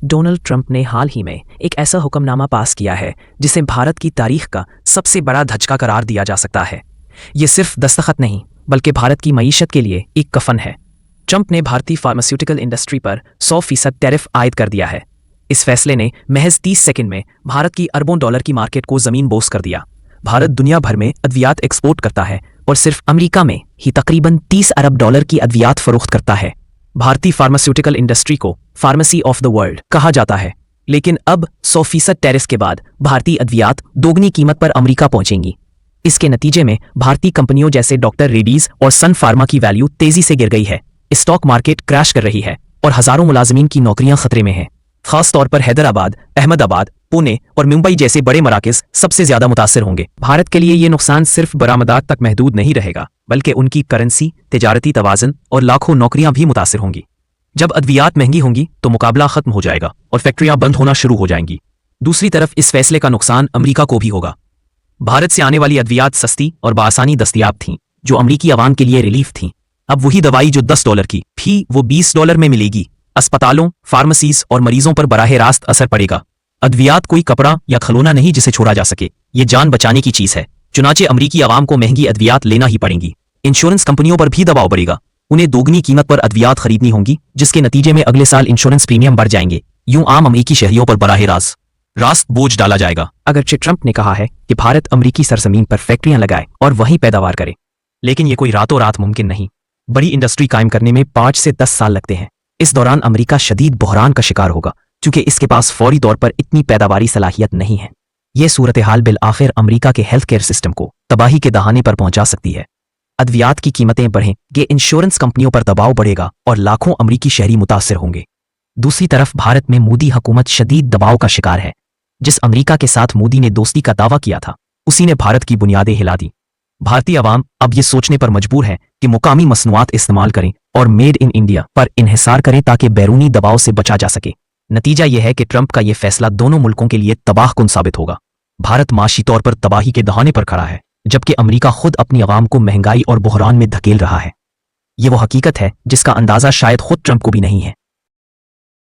Donald Trump ने हाल ही में एक ऐसा हुक्मनामा पास किया है जिसे भारत की तारीख का सबसे बड़ा धचका करार दिया जा सकता है। ये सिर्फ दस्तखत नहीं बल्कि भारत की मईशत के लिए एक कफन है। ट्रंप ने भारतीय फार्मास्यूटिकल इंडस्ट्री पर 100% टैरिफ आयद कर दिया है। इस फैसले ने महज 30 सेकंड में भारत की अरबों डॉलर की मार्केट को जमीन बोस कर दिया। भारत दुनिया भर में अद्वियात एक्सपोर्ट करता है और सिर्फ अमेरिका में ही तकरीबन 30 अरब डॉलर की अद्वियात फरोख्त करता है। भारतीय फार्मास्यूटिकल इंडस्ट्री को फार्मेसी ऑफ द वर्ल्ड कहा जाता है, लेकिन अब 100% टैरिफ के बाद भारतीय अद्वियात दोगुनी कीमत पर अमेरिका पहुंचेंगी। इसके नतीजे में भारतीय कंपनियों जैसे डॉक्टर रेड्डीज और सन फार्मा की वैल्यू तेजी से गिर गई है। स्टॉक मार्केट क्रैश कर रही है और हजारों मुलाजिमीन की नौकरियां खतरे में हैं। खास तौर पर हैदराबाद, अहमदाबाद, पुणे और मुंबई जैसे बड़े मराकज सबसे ज्यादा मुतासिर होंगे। भारत के लिए ये नुकसान सिर्फ बरामदात तक महदूद नहीं रहेगा, बल्कि उनकी करेंसी, तिजारती तवाज़ुन और लाखों नौकरियां भी मुतासिर होंगी। जब अद्वियात महंगी होंगी तो मुकाबला खत्म हो जाएगा और फैक्ट्रियां बंद होना शुरू हो जाएंगी। दूसरी तरफ इस फैसले का नुकसान अमेरिका को भी होगा। भारत से आने वाली अद्वियात सस्ती और बआसानी दस्तयाब थीं, जो अमरीकी आवाम के लिए रिलीफ थीं। अब वही दवाई जो $10 की थी वो $20 में मिलेगी। अस्पतालों, फार्मेसीज और मरीजों पर बराह रास्त असर पड़ेगा। अद्वियात कोई कपड़ा या खिलौना नहीं जिसे छोड़ा जा सके, ये जान बचाने की चीज है। चुनाचे अमरीकी आवाम को महंगी अद्वियात लेना ही पड़ेंगी। इंश्योरेंस कंपनियों पर भी दबाव बढ़ेगा। उन्हें दोगुनी कीमत पर अद्वियात खरीदनी होंगी, जिसके नतीजे में अगले साल इंश्योरेंस प्रीमियम बढ़ जाएंगे। यूं आम अमरीकी शहरियों पर बराह रास्त बोझ डाला जाएगा। अगरचे ट्रंप ने कहा है कि भारत अमरीकी सरजमीन पर फैक्ट्रियां लगाए और वहीं पैदावार करे, लेकिन ये कोई रातों रात मुमकिन नहीं। बड़ी इंडस्ट्री कायम करने में 5 से 10 साल लगते हैं। इस दौरान अमेरिका शदीद बहरान का शिकार होगा, क्योंकि इसके पास फौरी तौर पर इतनी पैदावारी सलाहियत नहीं है। यह सूरत हाल बिल आखिर अमेरिका के हेल्थ केयर सिस्टम को तबाही के दहाने पर पहुंचा सकती है। अद्वियात की कीमतें बढ़ेंगे, इंश्योरेंस कंपनियों पर दबाव बढ़ेगा और लाखों अमरीकी शहरी मुतासिर होंगे। दूसरी तरफ भारत में मोदी हुकूमत शदीद दबाव का शिकार है। जिस अमेरिका के साथ मोदी ने दोस्ती का दावा किया था, उसी ने भारत की बुनियादें हिला दी। भारतीय अवाम अब ये सोचने पर मजबूर है कि मुकामी मसनूआत इस्तेमाल करें और मेड इन इंडिया पर इन्हिसार करें ताकि बैरूनी दबाव से बचा जा सके। नतीजा यह है कि ट्रंप का यह फैसला दोनों मुल्कों के लिए तबाहकुन साबित होगा। भारत माशी तौर पर तबाही के दहाने पर खड़ा है, जबकि अमेरिका खुद अपनी अवाम को महंगाई और बहरान में धकेल रहा है। ये वो हकीकत है जिसका अंदाजा शायद खुद ट्रंप को भी नहीं है।